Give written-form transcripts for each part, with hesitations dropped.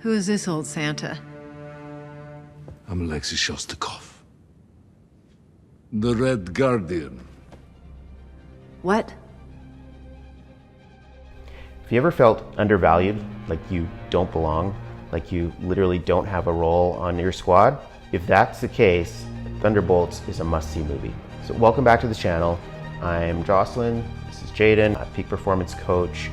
Who is this old Santa? I'm Alexei Shostakov, the Red Guardian. What? Have you ever felt undervalued, like you don't belong, like you literally don't have a role on your squad? If that's the case, Thunderbolts is a must-see movie. So welcome back to the channel. I'm Jocelyn, this is Jaden, a peak performance coach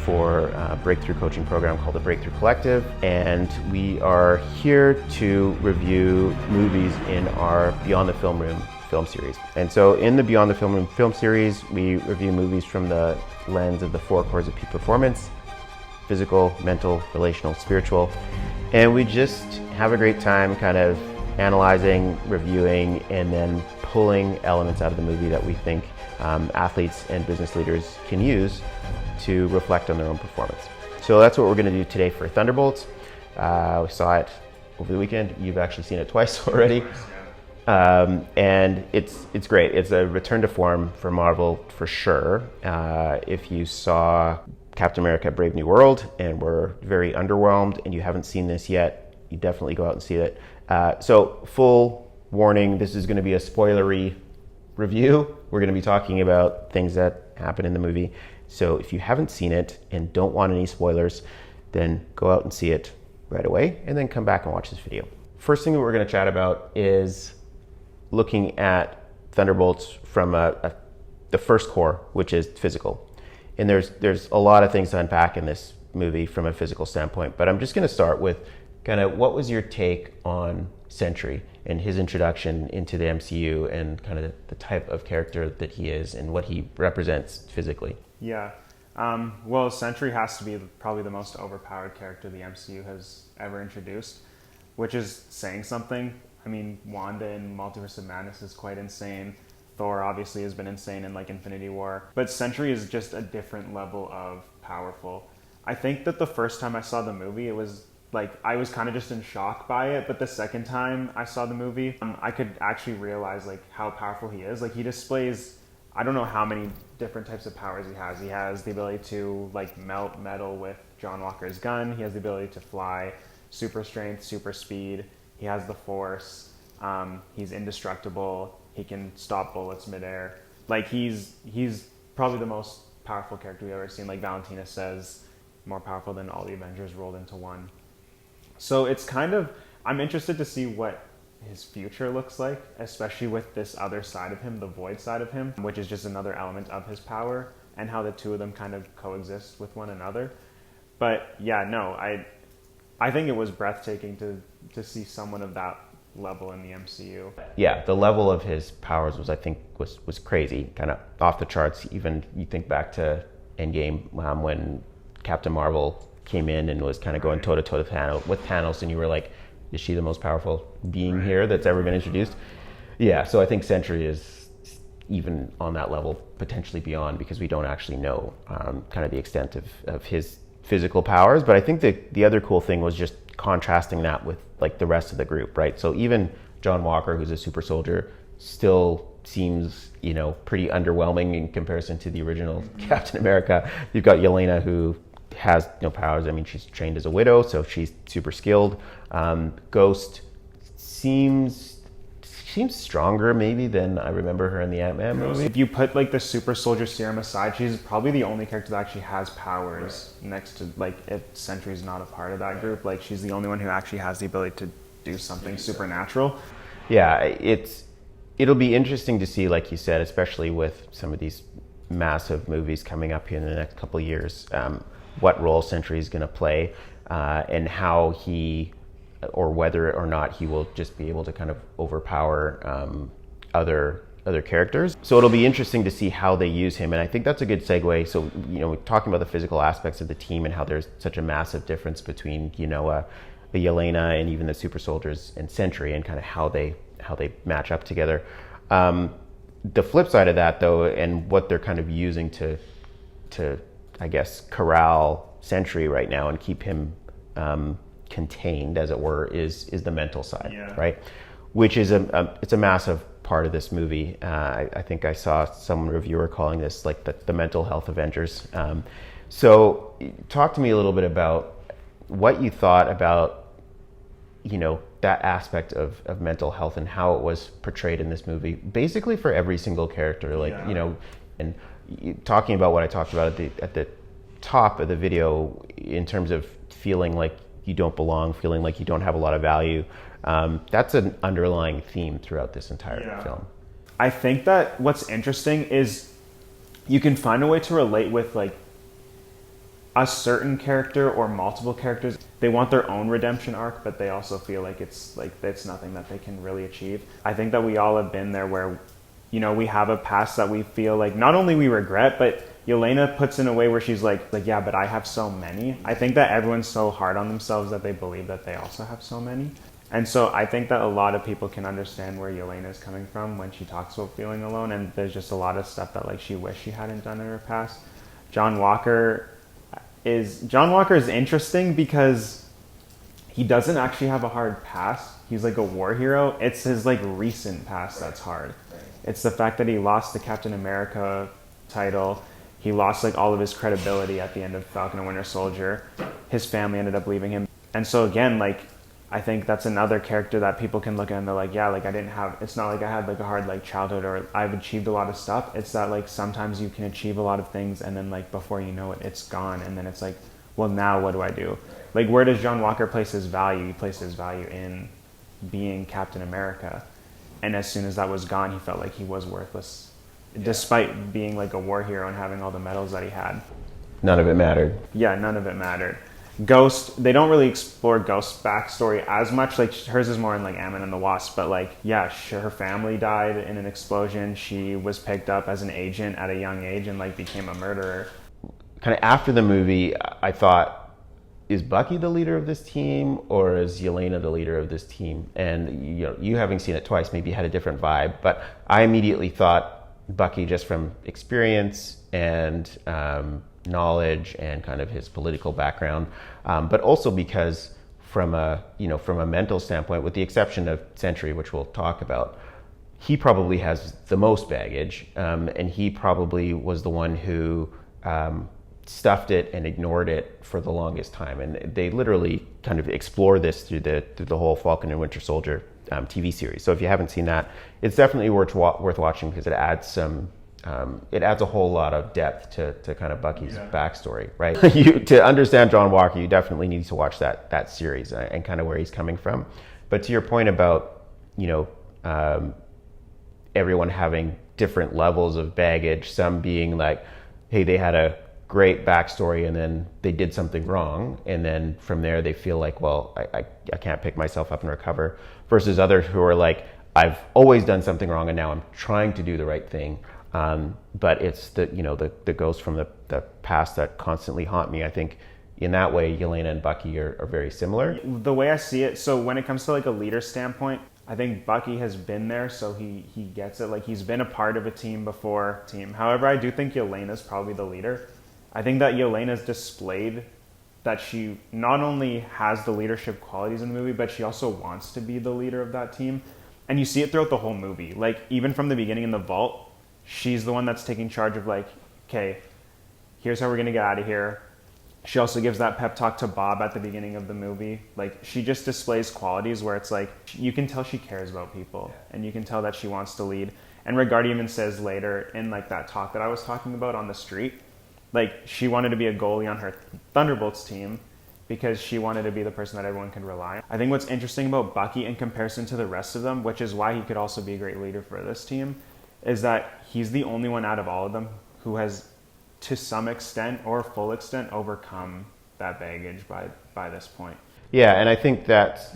for a breakthrough coaching program called the Breakthrough Collective. And we are here to review movies in our Beyond the Film Room film series. And so in the Beyond the Film Room film series, we review movies from the lens of the four cores of peak performance: physical, mental, relational, spiritual. And we just have a great time kind of analyzing, reviewing, and then pulling elements out of the movie that we think athletes and business leaders can use to reflect on their own performance. So that's what we're going to do today for Thunderbolts. We saw it over the weekend. You've actually seen it twice already. And it's great. It's a return to form for Marvel for sure. If you saw Captain America: Brave New World and were very underwhelmed and you haven't seen this yet, you definitely go out and see it. So full warning, this is going to be a spoilery review. We're going to be talking about things that happen in the movie. So if you haven't seen it and don't want any spoilers, then go out and see it right away and then come back and watch this video. First thing that we're going to chat about is looking at Thunderbolts from the first core, which is physical. And there's a lot of things to unpack in this movie from a physical standpoint, but I'm just going to start with kind of what was your take on Sentry and his introduction into the MCU and kind of the type of character that he is and what he represents physically? Yeah. Well, Sentry has to be probably the most overpowered character the MCU has ever introduced, which is saying something. I mean, Wanda in Multiverse of Madness is quite insane. Thor obviously has been insane in like Infinity War. But Sentry is just a different level of powerful. I think that the first time I saw the movie, it was like, I was kind of just in shock by it. But the second time I saw the movie, I could actually realize like how powerful he is. Like he displays, I don't know how many different types of powers he has. He has the ability to like melt metal with John Walker's gun. He has the ability to fly, super strength, super speed. He has the Force. He's indestructible. He can stop bullets midair. Like he's probably the most powerful character we've ever seen. Like Valentina says, more powerful than all the Avengers rolled into one. So it's kind of, I'm interested to see what his future looks like, especially with this other side of him, the void side of him, which is just another element of his power, and how the two of them kind of coexist with one another. But yeah, no, I think it was breathtaking to see someone of that level in the MCU. Yeah, the level of his powers was, I think, was crazy, kind of off the charts. Even you think back to Endgame when Captain Marvel came in and was kind of going toe to toe with Thanos, and you were like, is she the most powerful being here that's ever been introduced? Yeah, so I think Sentry is even on that level, potentially beyond, because we don't actually know kind of the extent of his physical powers. But I think the other cool thing was just contrasting that with like the rest of the group, right? So even John Walker, who's a super soldier, still seems, pretty underwhelming in comparison to the original Captain America. You've got Yelena, who has no powers. I mean, she's trained as a widow, so she's super skilled. Ghost seems stronger maybe than I remember her in the Ant-Man movie. If you put like the super soldier serum aside, she's probably the only character that actually has powers, next to like, if Sentry's not a part of that group, like she's the only one who actually has the ability to do something supernatural. Yeah, it'll be interesting to see, like you said, especially with some of these massive movies coming up here in the next couple of years, what role Sentry is going to play, and how he, or whether or not he will just be able to kind of overpower other characters. So it'll be interesting to see how they use him, and I think that's a good segue. So we're talking about the physical aspects of the team and how there's such a massive difference between the Yelena and even the super soldiers and Sentry, and kind of how they match up together. The flip side of that, though, and what they're kind of using to I guess corral Sentry right now and keep him contained, as it were, is the mental side, yeah. Right? Which is it's a massive part of this movie. I think I saw some reviewer calling this like the mental health Avengers. So talk to me a little bit about what you thought about, you know, that aspect of mental health and how it was portrayed in this movie, basically for every single character. Like, you know, and talking about what I talked about at the top of the video in terms of feeling like you don't belong, feeling like you don't have a lot of value. That's an underlying theme throughout this entire film. I think that what's interesting is you can find a way to relate with like a certain character or multiple characters. They want their own redemption arc, but they also feel like it's nothing that they can really achieve. I think that we all have been there where, you know, we have a past that we feel like not only we regret, but Yelena puts in a way where she's like, yeah, but I have so many. I think that everyone's so hard on themselves that they believe that they also have so many. And so I think that a lot of people can understand where Yelena is coming from when she talks about feeling alone. And there's just a lot of stuff that like she wished she hadn't done in her past. John Walker is interesting because he doesn't actually have a hard past. He's like a war hero. It's his like recent past that's hard. It's the fact that he lost the Captain America title. He lost like all of his credibility at the end of Falcon and Winter Soldier. His family ended up leaving him. And so again, like, I think that's another character that people can look at and they're like, yeah, like it's not like I had like a hard like childhood or I've achieved a lot of stuff. It's that like sometimes you can achieve a lot of things and then like before you know it, it's gone. And then it's like, well, now what do I do? Like, where does John Walker place his value? He placed his value in being Captain America. And as soon as that was gone, he felt like he was worthless, despite being like a war hero and having all the medals that he had. None of it mattered. Yeah, none of it mattered. Ghost, they don't really explore Ghost's backstory as much. Like, hers is more in like Ant-Man and the Wasp, but like, yeah, her family died in an explosion. She was picked up as an agent at a young age and like became a murderer. Kind of after the movie, I thought, is Bucky the leader of this team or is Yelena the leader of this team? And you know, you having seen it twice, maybe had a different vibe, but I immediately thought Bucky, just from experience and knowledge and kind of his political background, but also because from a mental standpoint, with the exception of Sentry, which we'll talk about, he probably has the most baggage, and he probably was the one who stuffed it and ignored it for the longest time. And they literally kind of explore this through the whole Falcon and Winter Soldier TV series. So if you haven't seen that, it's definitely worth watching because it adds a whole lot of depth to kind of Bucky's backstory, right? To understand John Walker, you definitely need to watch that series and kind of where he's coming from. But to your point about, you know, everyone having different levels of baggage, some being like, hey, they had a great backstory and then they did something wrong, and then from there they feel like, well, I can't pick myself up and recover, versus others who are like, I've always done something wrong and now I'm trying to do the right thing. But it's the ghosts from the past that constantly haunt me. I think in that way, Yelena and Bucky are very similar. The way I see it, so when it comes to like a leader standpoint, I think Bucky has been there, so he gets it. Like, he's been a part of a team before. However, I do think Yelena's probably the leader. I think that Yelena's displayed that she not only has the leadership qualities in the movie, but she also wants to be the leader of that team. And you see it throughout the whole movie. Like, even from the beginning in the vault, she's the one that's taking charge of like, okay, here's how we're going to get out of here. She also gives that pep talk to Bob at the beginning of the movie. Like, she just displays qualities where it's like, you can tell she cares about people and you can tell that she wants to lead. And Regard even says later in like that talk that I was talking about on the street, like, she wanted to be a goalie on her Thunderbolts team because she wanted to be the person that everyone could rely on. I think what's interesting about Bucky in comparison to the rest of them, which is why he could also be a great leader for this team, is that he's the only one out of all of them who has, to some extent or full extent, overcome that baggage by this point. Yeah, and I think that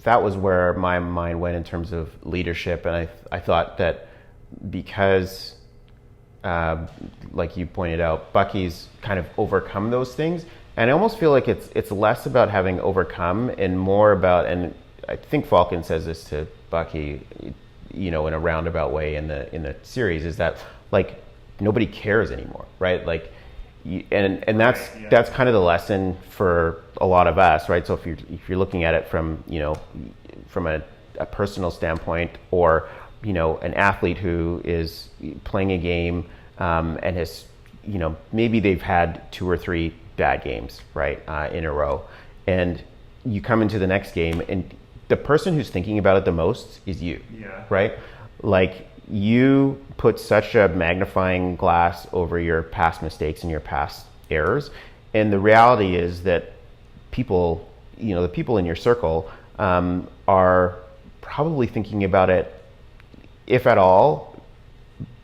was where my mind went in terms of leadership, and I thought that because, like you pointed out, Bucky's kind of overcome those things, and I almost feel like it's less about having overcome and more about, and I think Falcon says this to Bucky, you know, in a roundabout way in the series, is that like nobody cares anymore, right? Like, and that's kind of the lesson for a lot of us, right? So if you're looking at it from, you know, from a personal standpoint, or, you know, an athlete who is playing a game and has, you know, maybe they've had 2 or 3 bad games, right, in a row, and you come into the next game, and the person who's thinking about it the most is you. Yeah. Right? Like, you put such a magnifying glass over your past mistakes and your past errors, and the reality is that people, the people in your circle, are probably thinking about it, if at all,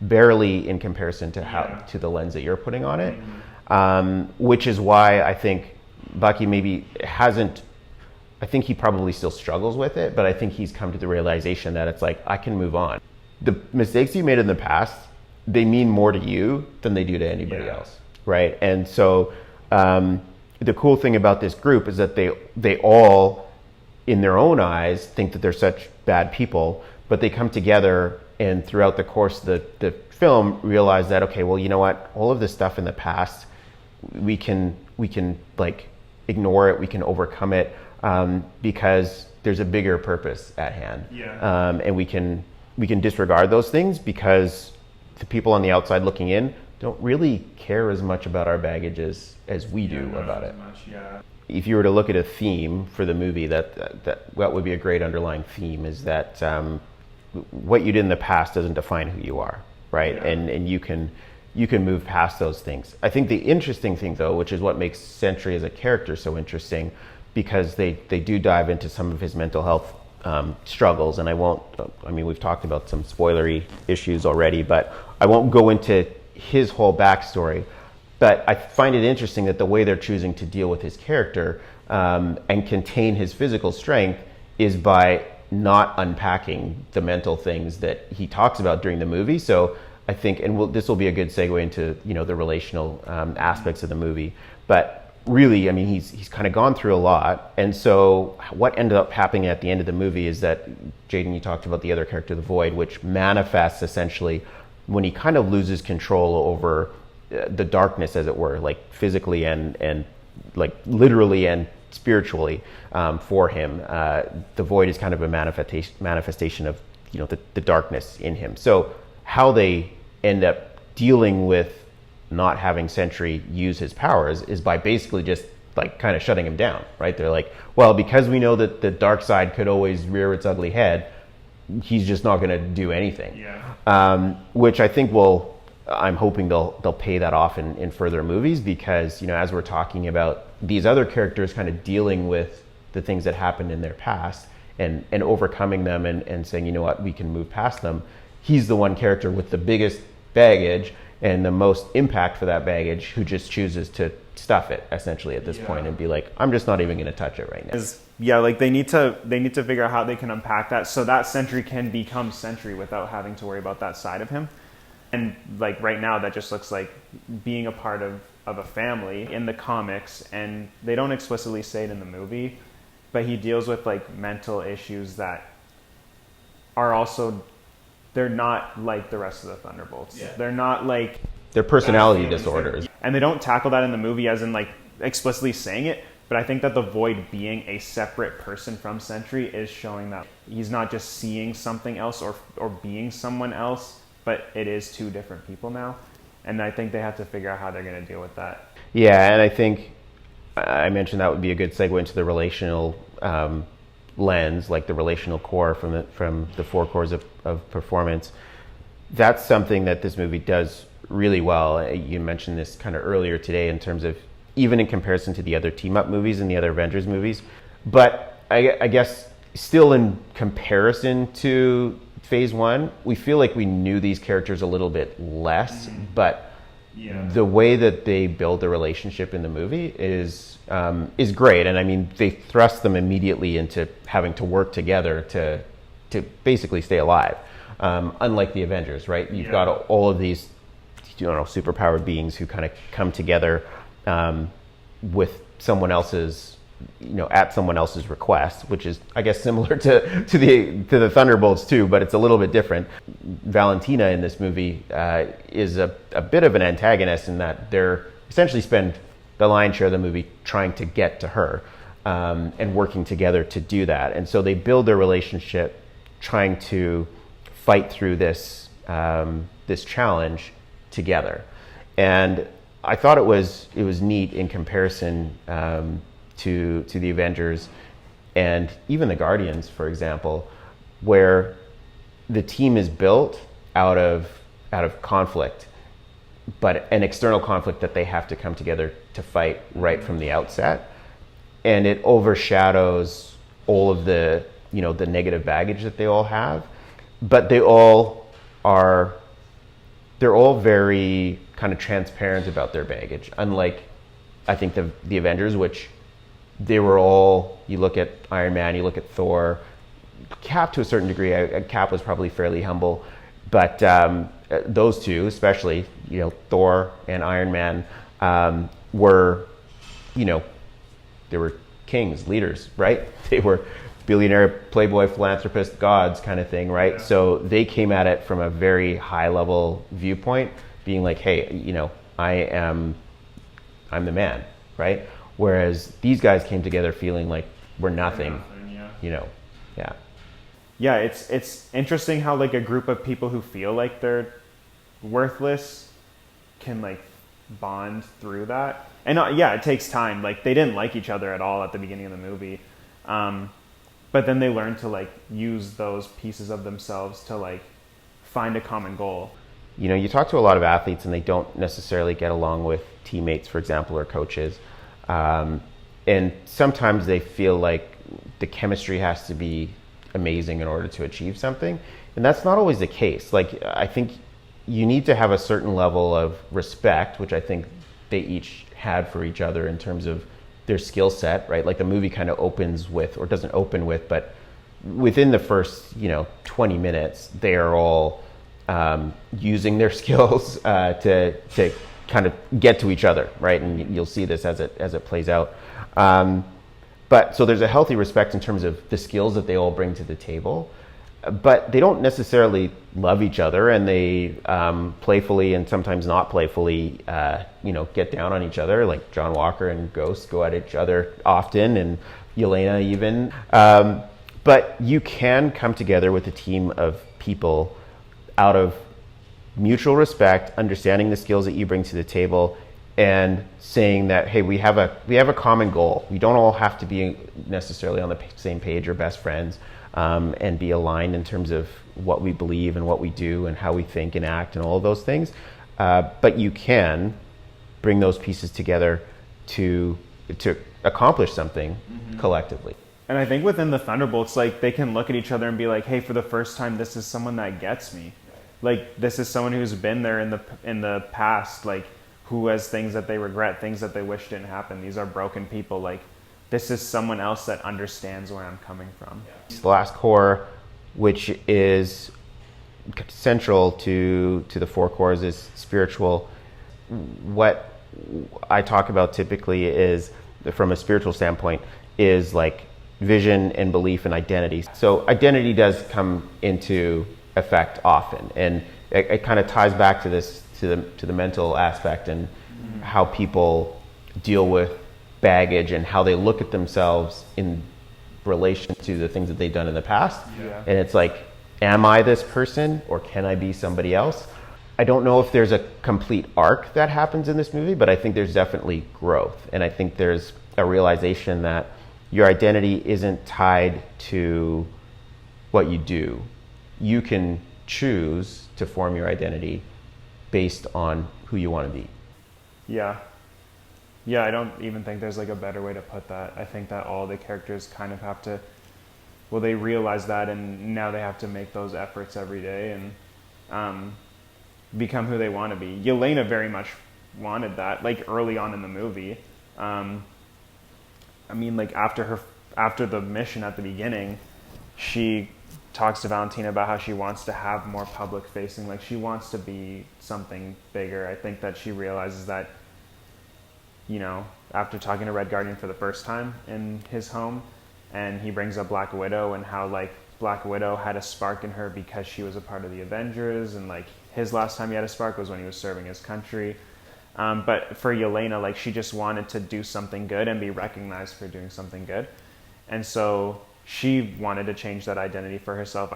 barely in comparison to to the lens that you're putting on it. Which is why I think Bucky maybe hasn't. I think he probably still struggles with it, but I think he's come to the realization that it's like, I can move on. The mistakes you made in the past, they mean more to you than they do to anybody else, right? And so the cool thing about this group is that they all, in their own eyes, think that they're such bad people, but they come together and throughout the course of the film realize that, okay, well, you know what? All of this stuff in the past, we can like ignore it, we can overcome it, because there's a bigger purpose at hand. And we can disregard those things because the people on the outside looking in don't really care as much about our baggage as we do about it. If you were to look at a theme for the movie, that would be a great underlying theme, is that what you did in the past doesn't define who you are, right? And you can move past those things. I think the interesting thing, though, which is what makes Sentry as a character so interesting, because they do dive into some of his mental health struggles, and we've talked about some spoilery issues already, but I won't go into his whole backstory. But I find it interesting that the way they're choosing to deal with his character and contain his physical strength is by not unpacking the mental things that he talks about during the movie. So I think, and this will be a good segue into the relational aspects of the movie. But really, I mean, he's kind of gone through a lot, and so what ended up happening at the end of the movie is that, Jaden, you talked about the other character, the Void, which manifests essentially when he kind of loses control over the darkness, as it were, like physically and like literally and spiritually for him. The Void is kind of a manifestation of the darkness in him. So how they end up dealing with not having Sentry use his powers is by basically just like kind of shutting him down, right? They're like, well, because we know that the dark side could always rear its ugly head, he's just not going to do anything. Which I think I'm hoping they'll pay that off in further movies, because as we're talking about these other characters kind of dealing with the things that happened in their past and overcoming them and saying, you know what, we can move past them. He's the one character with the biggest baggage and the most impact for that baggage, who just chooses to stuff it essentially at this point and be like, I'm just not even going to touch it right now. Like they need to figure out how they can unpack that so that Sentry can become Sentry without having to worry about that side of him. And like right now, that just looks like being a part of a family in the comics, and they don't explicitly say it in the movie, but he deals with like mental issues that are also, they're not like the rest of the Thunderbolts. They're not like... They're personality disorders. And they don't tackle that in the movie as in like explicitly saying it, but I think that the Void being a separate person from Sentry is showing that he's not just seeing something else or being someone else, but it is two different people now. And I think they have to figure out how they're going to deal with that. Yeah, and I think I mentioned that would be a good segue into the relational lens, like the relational core from the four cores of performance. That's something that this movie does really well. You mentioned this kind of earlier today in terms of even in comparison to the other team-up movies and the other Avengers movies. But I guess still in comparison to Phase 1, we feel like we knew these characters a little bit less, but the way that they build the relationship in the movie is great. And I mean, they thrust them immediately into having to work together to basically stay alive. Unlike the Avengers, right? You've got all of these, superpowered beings who kind of come together with someone else's, at someone else's request, which is, I guess, similar to the Thunderbolts too, but it's a little bit different. Valentina in this movie is a bit of an antagonist in that they're essentially spend the lion's share of the movie trying to get to her and working together to do that. And so they build their relationship trying to fight through this challenge together. And I thought it was neat in comparison to the Avengers and even the Guardians, for example, where the team is built out of conflict, but an external conflict that they have to come together to fight right from the outset, and it overshadows all of the the negative baggage that they all have, but they're all very kind of transparent about their baggage, unlike I think the Avengers, which they were all, you look at Iron Man, you look at Thor, Cap to a certain degree. Cap was probably fairly humble, but those two, especially, Thor and Iron Man, were, they were kings, leaders, right? They were billionaire, playboy, philanthropist, gods kind of thing, right? Yeah. So they came at it from a very high level viewpoint, being like, hey, I'm the man, right? Whereas these guys came together feeling like we're nothing, yeah. Yeah, it's interesting how like a group of people who feel like they're worthless can like bond through that. And it takes time. Like they didn't like each other at all at the beginning of the movie. But then they learn to like use those pieces of themselves to like find a common goal. You talk to a lot of athletes and they don't necessarily get along with teammates, for example, or coaches. And sometimes they feel like the chemistry has to be amazing in order to achieve something. And that's not always the case. Like, I think you need to have a certain level of respect, which I think they each had for each other in terms of their skill set, right? Like the movie kind of opens with, or doesn't open with, but within the first, 20 minutes, they are all using their skills to kind of get to each other, right? And you'll see this as it plays out. But so there's a healthy respect in terms of the skills that they all bring to the table, but they don't necessarily love each other, and they playfully and sometimes not playfully, get down on each other. Like John Walker and Ghost go at each other often, and Yelena even. But you can come together with a team of people out of mutual respect, understanding the skills that you bring to the table, and saying that, hey, we have a common goal. We don't all have to be necessarily on the same page or best friends, and be aligned in terms of what we believe and what we do and how we think and act and all of those things. But you can bring those pieces together to accomplish something collectively. And I think within the Thunderbolts, like they can look at each other and be like, hey, for the first time, this is someone that gets me. Like this is someone who's been there in the past, like who has things that they regret, things that they wish didn't happen. These are broken people. Like this is someone else that understands where I'm coming from. The last core, which is central to the four cores, is spiritual. What I talk about typically is, from a spiritual standpoint, is like vision and belief and identity. So identity does come into effect often, and it kind of ties back to this, to the mental aspect and how people deal with baggage and how they look at themselves in relation to the things that they've done in the past. Yeah. And it's like, am I this person or can I be somebody else? I don't know if there's a complete arc that happens in this movie, but I think there's definitely growth. And I think there's a realization that your identity isn't tied to what you do. You can choose to form your identity based on who you want to be. Yeah, I don't even think there's like a better way to put that. I think that all the characters kind of have to, well, they realize that, and now they have to make those efforts every day and become who they want to be. Yelena very much wanted that, like early on in the movie. I mean, like after the mission at the beginning, she talks to Valentina about how she wants to have more public facing, like she wants to be something bigger. I think that she realizes that, after talking to Red Guardian for the first time in his home, and he brings up Black Widow and how like Black Widow had a spark in her because she was a part of the Avengers, and like his last time he had a spark was when he was serving his country. But for Yelena, like she just wanted to do something good and be recognized for doing something good. And so she wanted to change that identity for herself.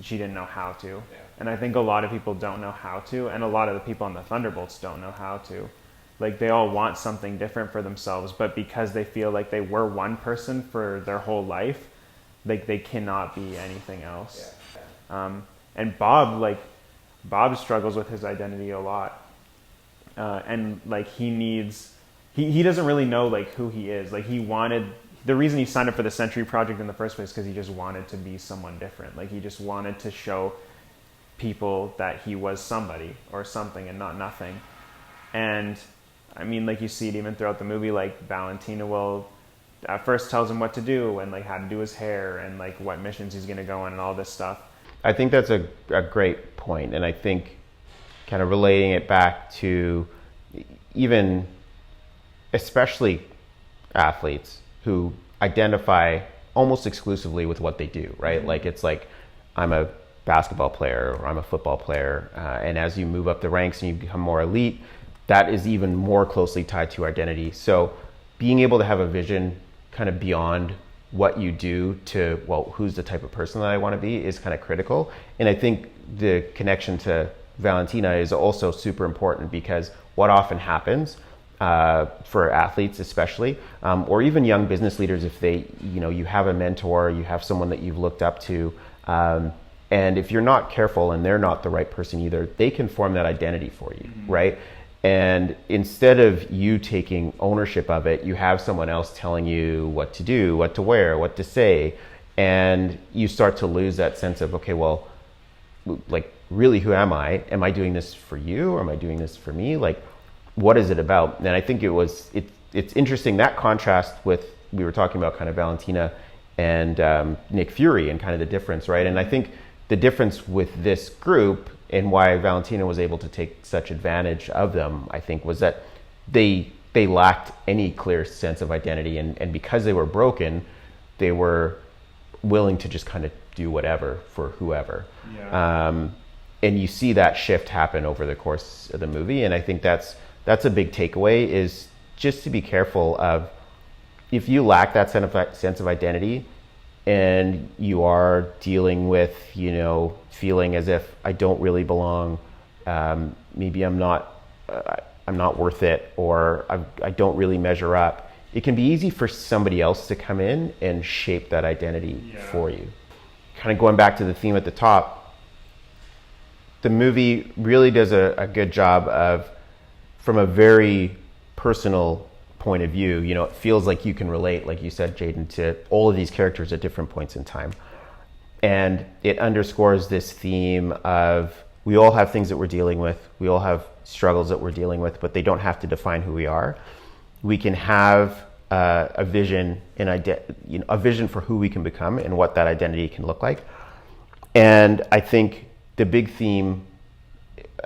She didn't know how to. Yeah. And I think a lot of people don't know how to, and a lot of the people on the Thunderbolts don't know how to. Like they all want something different for themselves, but because they feel like they were one person for their whole life, like they cannot be anything else. And Bob struggles with his identity a lot, and like he doesn't really know like who he is. Like the reason he signed up for the Century Project in the first place because he just wanted to be someone different. Like he just wanted to show people that he was somebody or something and not nothing. And I mean, like you see it even throughout the movie, like Valentina will at first tells him what to do and like how to do his hair and like what missions he's going to go on and all this stuff. I think that's a great point, and I think kind of relating it back to even especially athletes who identify almost exclusively with what they do, right? Mm-hmm. Like it's like, I'm a basketball player or I'm a football player, and as you move up the ranks and you become more elite, that is even more closely tied to identity. So being able to have a vision kind of beyond what you do to, well, who's the type of person that I want to be is kind of critical. And I think the connection to Valentina is also super important, because what often happens for athletes especially, or even young business leaders, if they, you have a mentor, you have someone that you've looked up to, and if you're not careful and they're not the right person either, they can form that identity for you, mm-hmm. right? And instead of you taking ownership of it, you have someone else telling you what to do, what to wear, what to say, and you start to lose that sense of, okay, well, like, really, who am I? Am I doing this for you, or am I doing this for me? Like, what is it about? And I think it's interesting, that contrast with, we were talking about kind of Valentina and Nick Fury and kind of the difference, right? And I think the difference with this group and why Valentina was able to take such advantage of them, I think, was that they lacked any clear sense of identity, and because they were broken, they were willing to just kind of do whatever for whoever. Yeah. And you see that shift happen over the course of the movie, and I think that's a big takeaway, is just to be careful of, if you lack that sense of identity and you are dealing with, feeling as if I don't really belong, maybe I'm not worth it, or I don't really measure up, it can be easy for somebody else to come in and shape that identity for you. Kind of going back to the theme at the top, the movie really does a good job of, from a very personal point of view, it feels like you can relate, like you said, Jaden, to all of these characters at different points in time. And it underscores this theme of, we all have things that we're dealing with, we all have struggles that we're dealing with, but they don't have to define who we are. We can have a vision and a vision for who we can become and what that identity can look like. And I think the big theme,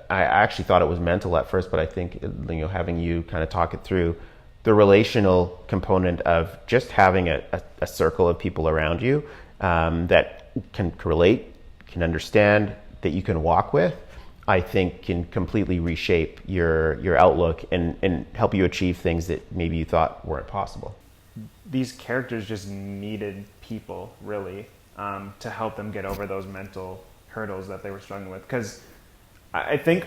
I actually thought it was mental at first, but I think, having you kind of talk it through, the relational component of just having a circle of people around you that can relate, can understand, that you can walk with, I think can completely reshape your outlook and help you achieve things that maybe you thought weren't possible. These characters just needed people, really, to help them get over those mental hurdles that they were struggling with. Because I think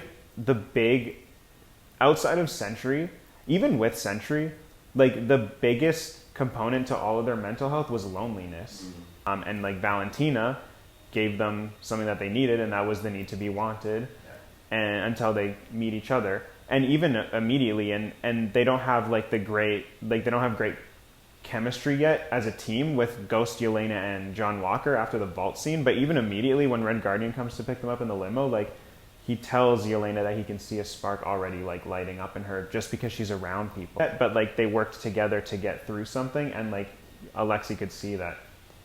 outside of Century, even with Century, like the biggest component to all of their mental health was loneliness. Mm-hmm. And like Valentina gave them something that they needed, and that was the need to be wanted, and until they meet each other. And even immediately, and they don't have great chemistry yet as a team with Ghost, Yelena, and John Walker after the vault scene. But even immediately when Red Guardian comes to pick them up in the limo, he tells Yelena that he can see a spark already lighting up in her just because she's around people. But they worked together to get through something, and Alexei could see that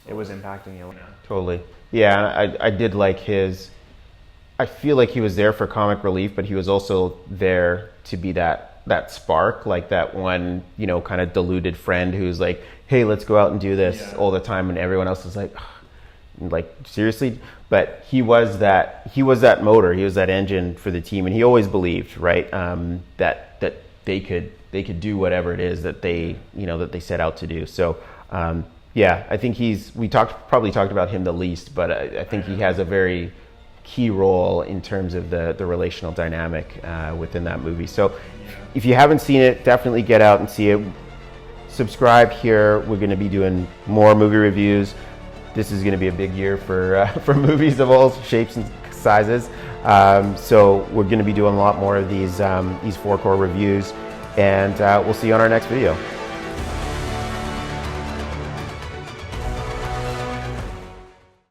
it was impacting Yelena. Totally. Yeah, I did like I feel like he was there for comic relief, but he was also there to be that spark, like that one, kind of deluded friend who's like, hey, let's go out and do this all the time, and everyone else is like, seriously? But he was that motor, he was that engine for the team, and he always believed, right, that they could do whatever it is that they set out to do. So I think we probably talked about him the least, but I think he has a very key role in terms of the relational dynamic within that movie. So if you haven't seen it, definitely get out and see it. Subscribe here. We're going to be doing more movie reviews. This is going to be a big year for for movies of all shapes and sizes. So we're going to be doing a lot more of these 4-core reviews, and we'll see you on our next video.